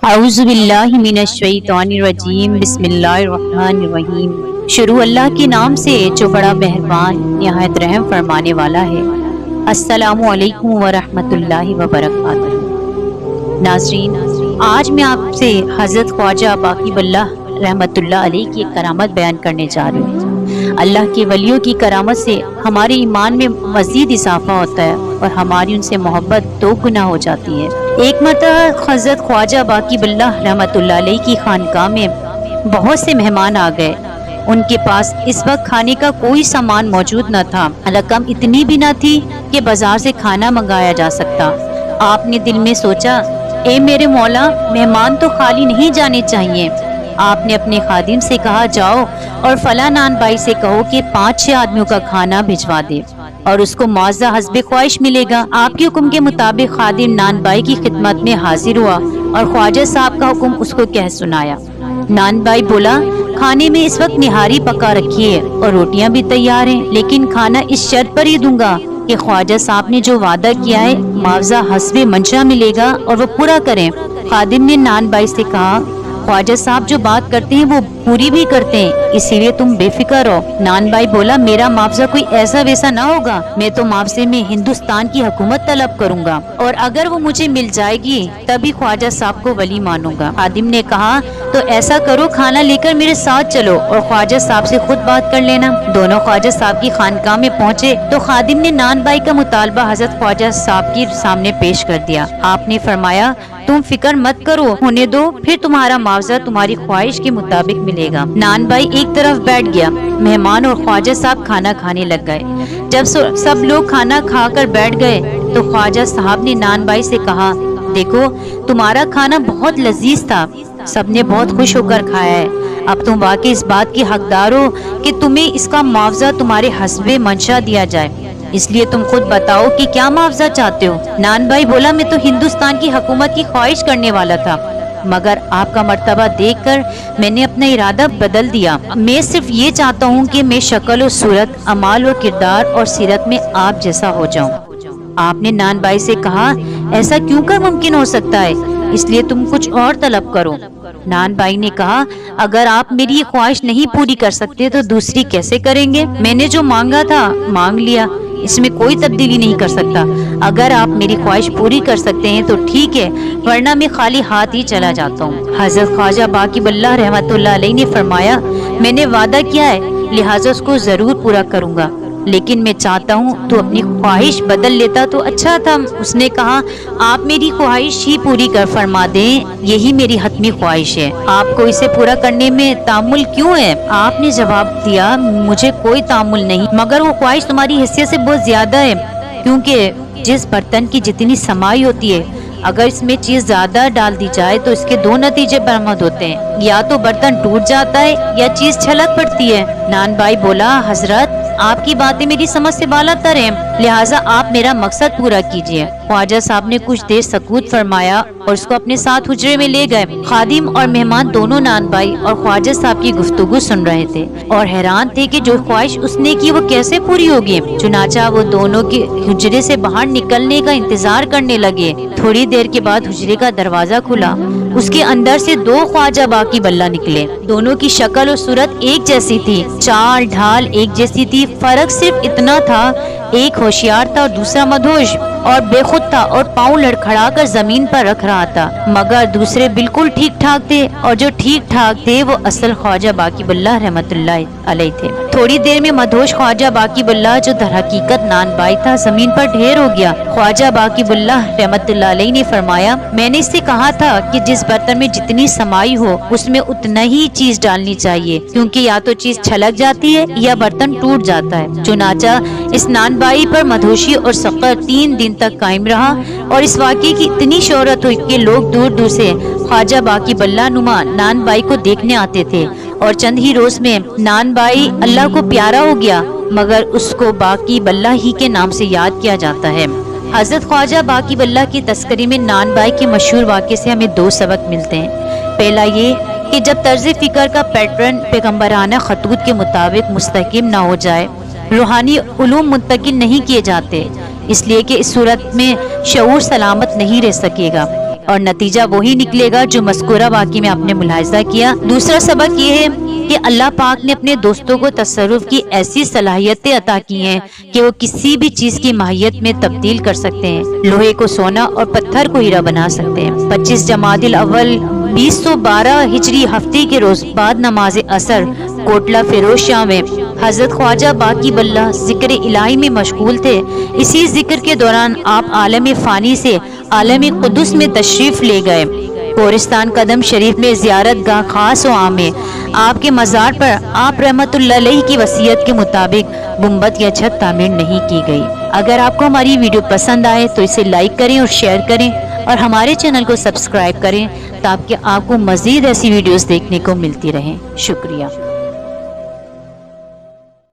اعوذ باللہ من الشیطان الرجیم بسم اللہ الرحمن الرحیم۔ شروع اللہ کے نام سے جو بڑا مہربان نہایت رحم فرمانے والا ہے۔ السلام علیکم ورحمۃ اللہ وبرکاتہ۔ ناظرین، آج میں آپ سے حضرت خواجہ باقی باللہ رحمۃ اللہ علیہ کی کرامت بیان کرنے جا رہی ہوں۔ اللہ کے ولیوں کی کرامت سے ہمارے ایمان میں مزید اضافہ ہوتا ہے اور ہماری ان سے محبت دو گنا ہو جاتی ہے۔ ایک مرتبہ حضرت خواجہ باقی باللہ رحمۃ اللہ علیہ کی خانقاہ میں بہت سے مہمان آ گئے۔ ان کے پاس اس وقت کھانے کا کوئی سامان موجود نہ تھا، رقم اتنی بھی نہ تھی کہ بازار سے کھانا منگایا جا سکتا۔ آپ نے دل میں سوچا، اے میرے مولا، مہمان تو خالی نہیں جانے چاہیے۔ آپ نے اپنے خادم سے کہا، جاؤ اور فلاں نان بائی سے کہو کہ 5-6 آدمیوں کا کھانا بھجوا دے اور اس کو معاوضہ حسب خواہش ملے گا۔ آپ کے حکم کے مطابق خادم نان بائی کی خدمت میں حاضر ہوا اور خواجہ صاحب کا حکم اس کو کہہ سنایا۔ نان بائی بولا، کھانے میں اس وقت نہاری پکا رکھی ہے اور روٹیاں بھی تیار ہیں، لیکن کھانا اس شرط پر ہی دوں گا کہ خواجہ صاحب نے جو وعدہ کیا ہے معاوضہ حسب منشا ملے گا اور وہ پورا کریں۔ خادم نے نان بائی سے کہا، خواجہ صاحب جو بات کرتے ہیں وہ پوری بھی کرتے ہیں، اسی لیے تم بے فکر ہو۔ نان بائی بولا، میرا معاوضہ کوئی ایسا ویسا نہ ہوگا، میں تو معاوضے میں ہندوستان کی حکومت طلب کروں گا اور اگر وہ مجھے مل جائے گی تبھی خواجہ صاحب کو ولی مانوں گا۔ خادم نے کہا، تو ایسا کرو، کھانا لے کر میرے ساتھ چلو اور خواجہ صاحب سے خود بات کر لینا۔ دونوں خواجہ صاحب کی خانقاہ میں پہنچے تو خادم نے نان بائی کا مطالبہ حضرت خواجہ صاحب کے سامنے پیش کر دیا۔ آپ نے فرمایا، تم فکر مت کرو، ہونے دو، پھر تمہارا معاوضہ تمہاری خواہش کے مطابق ملے گا۔ نان بائی ایک طرف بیٹھ گیا، مہمان اور خواجہ صاحب کھانا کھانے لگ گئے۔ جب سب لوگ کھانا کھا کر بیٹھ گئے تو خواجہ صاحب نے نان بائی سے کہا، دیکھو تمہارا کھانا بہت لذیذ تھا، سب نے بہت خوش ہو کر کھایا ہے، اب تم واقعی اس بات کے حقدار ہو کہ تمہیں اس کا معاوضہ تمہارے حسب منشا دیا جائے، اس لیے تم خود بتاؤ کہ کیا معاوضہ چاہتے ہو۔ نان بائی بولا، میں تو ہندوستان کی حکومت کی خواہش کرنے والا تھا، مگر آپ کا مرتبہ دیکھ کر میں نے اپنا ارادہ بدل دیا۔ میں صرف یہ چاہتا ہوں کہ میں شکل و صورت، اعمال و کردار اور سیرت میں آپ جیسا ہو جاؤں۔ آپ نے نان بائی سے کہا، ایسا کیوں کر ممکن ہو سکتا ہے، اس لیے تم کچھ اور طلب کرو۔ نان بائی نے کہا، اگر آپ میری یہ خواہش نہیں پوری کر سکتے تو دوسری کیسے کریں گے؟ میں نے جو مانگا تھا مانگ لیا، اس میں کوئی تبدیلی نہیں کر سکتا۔ اگر آپ میری خواہش پوری کر سکتے ہیں تو ٹھیک ہے، ورنہ میں خالی ہاتھ ہی چلا جاتا ہوں۔ حضرت خواجہ باقی باللہ رحمۃ اللہ علیہ نے فرمایا، میں نے وعدہ کیا ہے لہٰذا اس کو ضرور پورا کروں گا، لیکن میں چاہتا ہوں تو اپنی خواہش بدل لیتا تو اچھا تھا۔ اس نے کہا، آپ میری خواہش ہی پوری کر فرما دیں، یہی میری حتمی خواہش ہے، آپ کو اسے پورا کرنے میں تامل کیوں ہے؟ آپ نے جواب دیا، مجھے کوئی تامل نہیں، مگر وہ خواہش تمہاری حیثیت سے بہت زیادہ ہے، کیونکہ جس برتن کی جتنی سمائی ہوتی ہے اگر اس میں چیز زیادہ ڈال دی جائے تو اس کے دو نتیجے برآمد ہوتے ہیں، یا تو برتن ٹوٹ جاتا ہے یا چیز چھلک پڑتی ہے۔ نان بائی بولا، حضرت آپ کی باتیں میری سمجھ سے بالا تر ہیں، لہٰذا آپ میرا مقصد پورا کیجیے۔ خواجہ صاحب نے کچھ دیر سکوت فرمایا اور اس کو اپنے ساتھ حجرے میں لے گئے۔ خادم اور مہمان دونوں نان بائی اور خواجہ صاحب کی گفتگو سن رہے تھے اور حیران تھے کہ جو خواہش اس نے کی وہ کیسے پوری ہوگی۔ چنانچہ وہ دونوں کے حجرے سے باہر نکلنے کا انتظار کرنے لگے۔ تھوڑی دیر کے بعد حجرے کا دروازہ کھلا، اس کے اندر سے 2 خواجہ باقی باللہ نکلے۔ دونوں کی شکل اور صورت ایک جیسی تھی، چال ڈھال ایک جیسی تھی، فرق صرف اتنا تھا ایک ہوشیار تھا اور دوسرا مدہوش اور بے خود تھا اور پاؤں لڑکھڑا کر زمین پر رکھ رہا تھا، مگر دوسرے بالکل ٹھیک ٹھاک تھے اور جو ٹھیک ٹھاک تھے وہ اصل خواجہ باقی باللہ رحمۃ اللہ علیہ تھے۔ تھوڑی دیر میں مدہوش خواجہ باقی باللہ جو در حقیقت نان بائی تھا زمین پر ڈھیر ہو گیا۔ خواجہ باقی باللہ رحمۃ اللہ علیہ نے فرمایا، میں نے اس سے کہا تھا کہ جس برتن میں جتنی سمائی ہو اس میں اتنا ہی چیز ڈالنی چاہیے، کیونکہ یا تو چیز چھلک جاتی ہے یا برتن ٹوٹ جاتا ہے۔ چنانچہ اس نان بائی پر مدہوشی اور سقر 3 دن تک قائم رہا اور اس واقعے کی اتنی شہرت ہوئی کہ لوگ دور دور سے خواجہ باقی باللہ نما نان بائی کو دیکھنے آتے تھے اور چند ہی روز میں نان بائی اللہ کو پیارا ہو گیا، مگر اس کو باقی باللہ ہی کے نام سے یاد کیا جاتا ہے۔ حضرت خواجہ باقی باللہ کی تذکرے میں نان بائی کے مشہور واقعے سے ہمیں 2 سبق ملتے ہیں۔ پہلا یہ کہ جب طرز فکر کا پیٹرن پیغمبرانہ خطوط کے مطابق مستحکم نہ ہو جائے، روحانی علوم منتقل نہیں کیے جاتے، اس لیے کہ اس صورت میں شعور سلامت نہیں رہ سکے گا۔ اور نتیجہ وہی نکلے گا جو مذکورہ واقعے میں آپ نے ملاحظہ کیا۔ دوسرا سبق یہ ہے کہ اللہ پاک نے اپنے دوستوں کو تصرف کی ایسی صلاحیتیں عطا کی ہیں کہ وہ کسی بھی چیز کی ماہیت میں تبدیل کر سکتے ہیں، لوہے کو سونا اور پتھر کو ہیرا بنا سکتے ہیں۔ 25 جمادی الاول 2012 ہجری ہفتے کے روز بعد نماز عصر کوٹلہ فیروز شاہ میں حضرت خواجہ باقی باللہ ذکر الہی میں مشغول تھے۔ اسی ذکر کے دوران آپ عالم فانی سے عالم قدس میں تشریف لے گئے۔ قبرستان قدم شریف میں زیارت گاہ خاص و عام ہے۔ آپ کے مزار پر آپ رحمت اللہ علیہ کی وصیت کے مطابق گنبد یا چھت تعمیر نہیں کی گئی۔ اگر آپ کو ہماری ویڈیو پسند آئے تو اسے لائک کریں اور شیئر کریں اور ہمارے چینل کو سبسکرائب کریں تاکہ آپ کو مزید ایسی ویڈیوز دیکھنے کو ملتی رہیں۔ شکریہ۔